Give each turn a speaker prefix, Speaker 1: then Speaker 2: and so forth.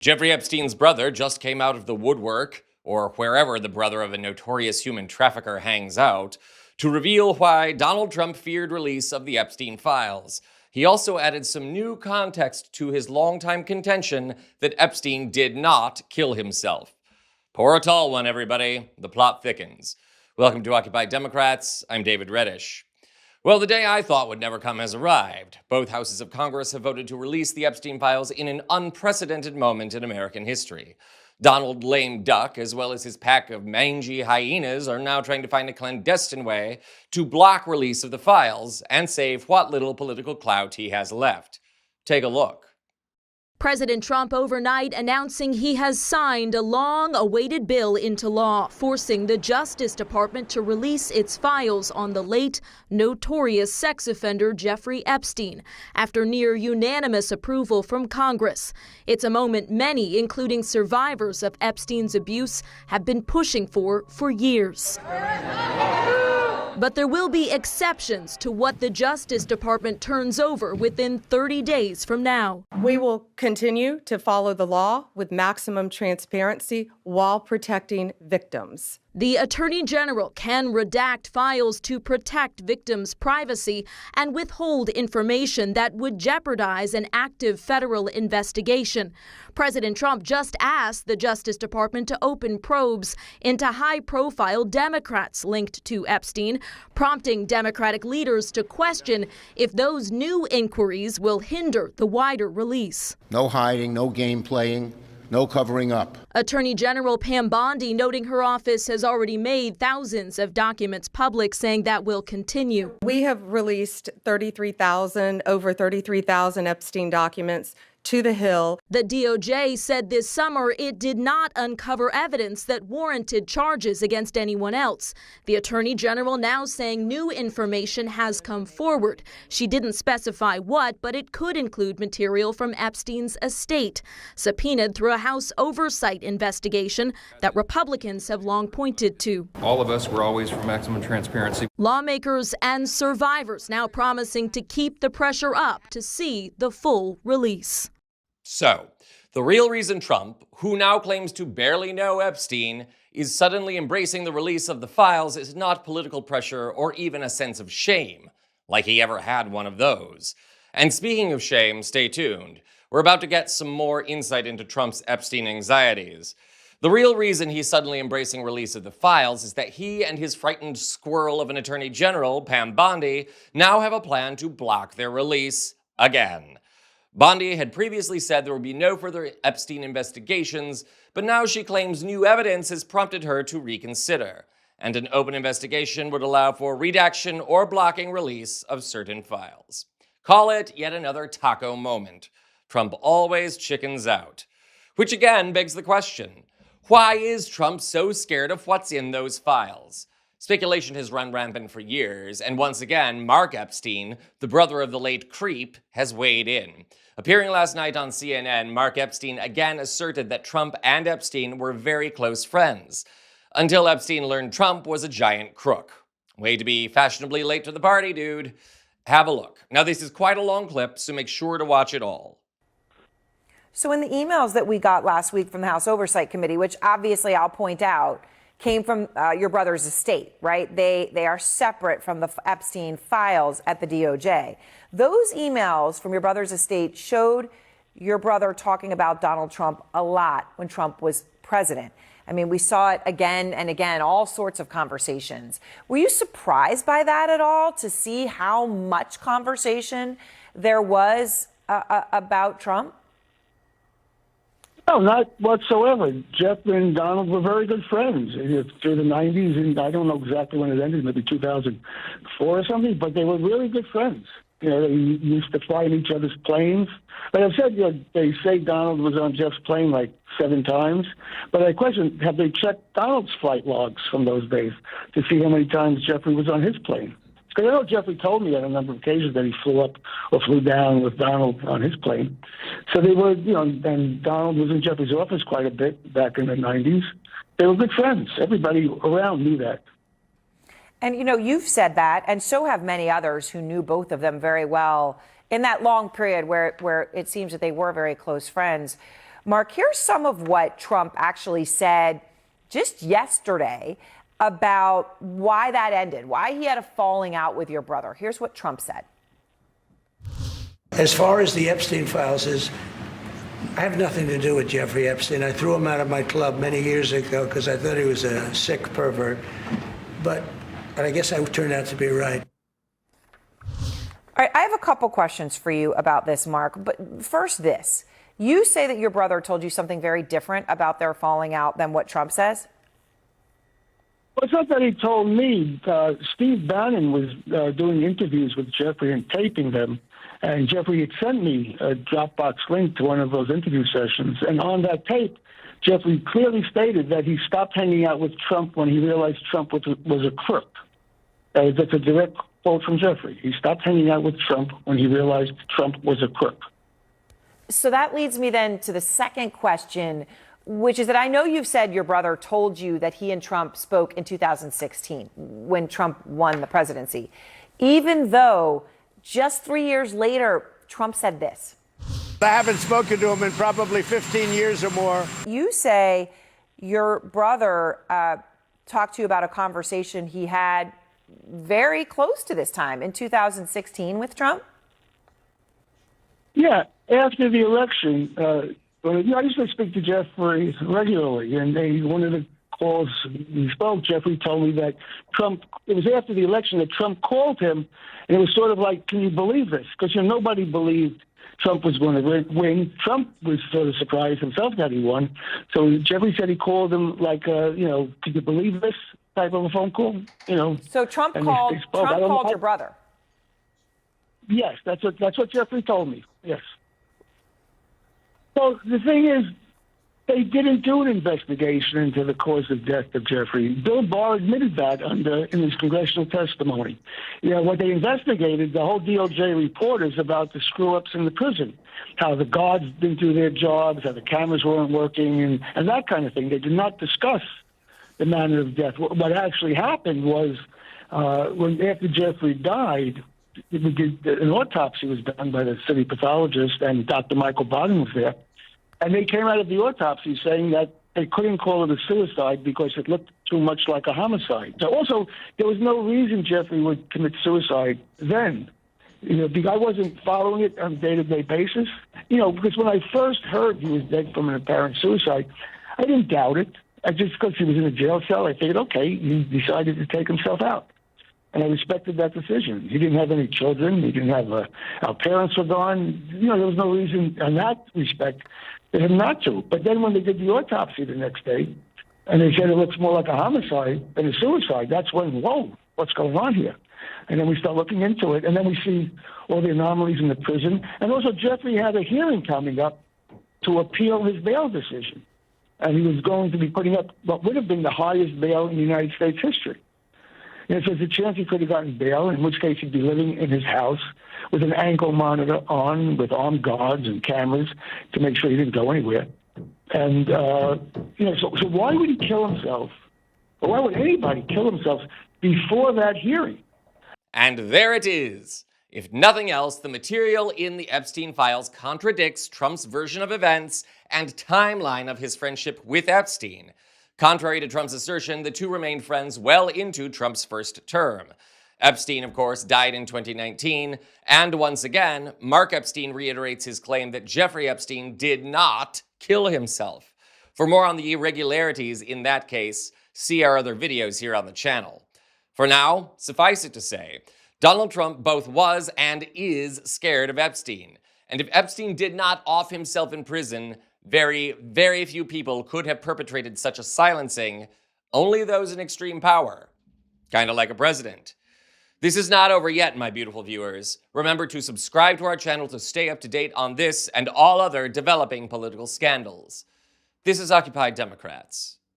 Speaker 1: Jeffrey Epstein's brother just came out of the woodwork, or wherever the brother of a notorious human trafficker hangs out, to reveal why Donald Trump feared release of the Epstein files. He also added some new context to his longtime contention that Epstein did not kill himself. Pour a tall one, everybody. The plot thickens. Welcome to Occupy Democrats. I'm David Reddish. Well, the day I thought would never come has arrived. Both houses of Congress have voted to release the Epstein files in an unprecedented moment in American history. Donald Lame Duck, as well as his pack of mangy hyenas, are now trying to find a clandestine way to block release of the files and save what little political clout he has left. Take a look.
Speaker 2: President Trump overnight announcing he has signed a long-awaited bill into law, forcing the Justice Department to release its files on the late, notorious sex offender Jeffrey Epstein, after near unanimous approval from Congress. It's a moment many, including survivors of Epstein's abuse, have been pushing for years. But there will be exceptions to what the Justice Department turns over within 30 days from now.
Speaker 3: We will continue to follow the law with maximum transparency while protecting victims.
Speaker 2: The Attorney General can redact files to protect victims' privacy and withhold information that would jeopardize an active federal investigation. President Trump just asked the Justice Department to open probes into high-profile Democrats linked to Epstein, prompting Democratic leaders to question if those new inquiries will hinder the wider release.
Speaker 4: No hiding, no game playing. No covering up.
Speaker 2: Attorney General Pam Bondi noting her office has already made thousands of documents public, saying that will continue.
Speaker 3: We have released over 33,000 Epstein documents to the Hill.
Speaker 2: The DOJ said this summer it did not uncover evidence that warranted charges against anyone else. The Attorney General now saying new information has come forward. She didn't specify what, but it could include material from Epstein's estate, subpoenaed through a House oversight investigation that Republicans have long pointed to.
Speaker 5: All of us were always for maximum transparency.
Speaker 2: Lawmakers and survivors now promising to keep the pressure up to see the full release.
Speaker 1: So, the real reason Trump, who now claims to barely know Epstein, is suddenly embracing the release of the files is not political pressure or even a sense of shame, like he ever had one of those. And speaking of shame, stay tuned. We're about to get some more insight into Trump's Epstein anxieties. The real reason he's suddenly embracing release of the files is that he and his frightened squirrel of an attorney general, Pam Bondi, now have a plan to block their release again. Bondi had previously said there would be no further Epstein investigations, but now she claims new evidence has prompted her to reconsider, and an open investigation would allow for redaction or blocking release of certain files. Call it yet another taco moment. Trump always chickens out. Which again begs the question, why is Trump so scared of what's in those files? Speculation has run rampant for years, and once again, Mark Epstein, the brother of the late Creep, has weighed in. Appearing last night on CNN, Mark Epstein again asserted that Trump and Epstein were very close friends, until Epstein learned Trump was a giant crook. Way to be fashionably late to the party, dude. Have a look. Now, this is quite a long clip, so make sure to watch it all.
Speaker 6: So in the emails that we got last week from the House Oversight Committee, which obviously I'll point out, came from your brother's estate, right? They are separate from the Epstein files at the DOJ. Those emails from your brother's estate showed your brother talking about Donald Trump a lot when Trump was president. I mean, we saw it again and again, all sorts of conversations. Were you surprised by that at all, to see how much conversation there was about Trump?
Speaker 7: No, not whatsoever. Jeff and Donald were very good friends through the 90s, and I don't know exactly when it ended, maybe 2004 or something, but they were really good friends. You know, they used to fly in each other's planes. Like I said, they say Donald was on Jeff's plane like 7 times, but I question, have they checked Donald's flight logs from those days to see how many times Jeffrey was on his plane? Because I know Jeffrey told me on a number of occasions that he flew up or flew down with Donald on his plane. So they were, and Donald was in Jeffrey's office quite a bit back in the 90s. They were good friends. Everybody around knew that.
Speaker 6: And, you've said that, and so have many others who knew both of them very well in that long period where it seems that they were very close friends. Mark, here's some of what Trump actually said just yesterday about why that ended, why he had a falling out with your brother. Here's what Trump said.
Speaker 8: As far as the Epstein files I have nothing to do with Jeffrey Epstein. I threw him out of my club many years ago because I thought he was a sick pervert. But I guess I turned out to be right.
Speaker 6: All right, I have a couple questions for you about this, Mark. But first, this. You say that your brother told you something very different about their falling out than what Trump says?
Speaker 7: Well, it's not that he told me. Steve Bannon was doing interviews with Jeffrey and taping them. And Jeffrey had sent me a Dropbox link to one of those interview sessions. And on that tape, Jeffrey clearly stated that he stopped hanging out with Trump when he realized Trump was a crook. That's a direct quote from Jeffrey. He stopped hanging out with Trump when he realized Trump was a crook.
Speaker 6: So that leads me then to the second question, which is that I know you've said your brother told you that he and Trump spoke in 2016 when Trump won the presidency, even though just 3 years later, Trump said this.
Speaker 9: I haven't spoken to him in probably 15 years or more.
Speaker 6: You say your brother talked to you about a conversation he had very close to this time in 2016 with Trump?
Speaker 7: Yeah, after the election, I used to speak to Jeffrey regularly, and one of the calls he spoke, Jeffrey told me that Trump, it was after the election that Trump called him, and it was sort of like, can you believe this? Because nobody believed Trump was going to win. Trump was sort of surprised himself that he won. So Jeffrey said he called him like, could you believe this type of a phone call?
Speaker 6: So Trump called your brother?
Speaker 7: Yes, that's what Jeffrey told me, yes. Well, the thing is, they didn't do an investigation into the cause of death of Jeffrey. Bill Barr admitted that in his congressional testimony. What they investigated, the whole DOJ report is about the screw-ups in the prison, how the guards didn't do their jobs, how the cameras weren't working, and that kind of thing. They did not discuss the manner of death. What actually happened was after Jeffrey died, an autopsy was done by the city pathologist, and Dr. Michael Biden was there. And they came out of the autopsy saying that they couldn't call it a suicide because it looked too much like a homicide. So also, there was no reason Jeffrey would commit suicide then. Because I wasn't following it on a day-to-day basis. Because when I first heard he was dead from an apparent suicide, I didn't doubt it. Just because he was in a jail cell, I figured, okay, he decided to take himself out. And I respected that decision. He didn't have any children. He didn't have our parents were gone. There was no reason in that respect for him not to. But then when they did the autopsy the next day, and they said it looks more like a homicide than a suicide, that's when, whoa, what's going on here? And then we start looking into it, and then we see all the anomalies in the prison. And also, Jeffrey had a hearing coming up to appeal his bail decision. And he was going to be putting up what would have been the highest bail in United States history. So there's a chance he could have gotten bail, in which case he'd be living in his house with an ankle monitor on, with armed guards and cameras to make sure he didn't go anywhere. And, so why would he kill himself? Or why would anybody kill himself before that hearing?
Speaker 1: And there it is. If nothing else, the material in the Epstein files contradicts Trump's version of events and timeline of his friendship with Epstein. Contrary to Trump's assertion, the two remained friends well into Trump's first term. Epstein, of course, died in 2019, and once again, Mark Epstein reiterates his claim that Jeffrey Epstein did not kill himself. For more on the irregularities in that case, see our other videos here on the channel. For now, suffice it to say, Donald Trump both was and is scared of Epstein. And if Epstein did not off himself in prison, very, very few people could have perpetrated such a silencing, only those in extreme power. Kind of like a president. This is not over yet, my beautiful viewers. Remember to subscribe to our channel to stay up to date on this and all other developing political scandals. This is Occupy Democrats.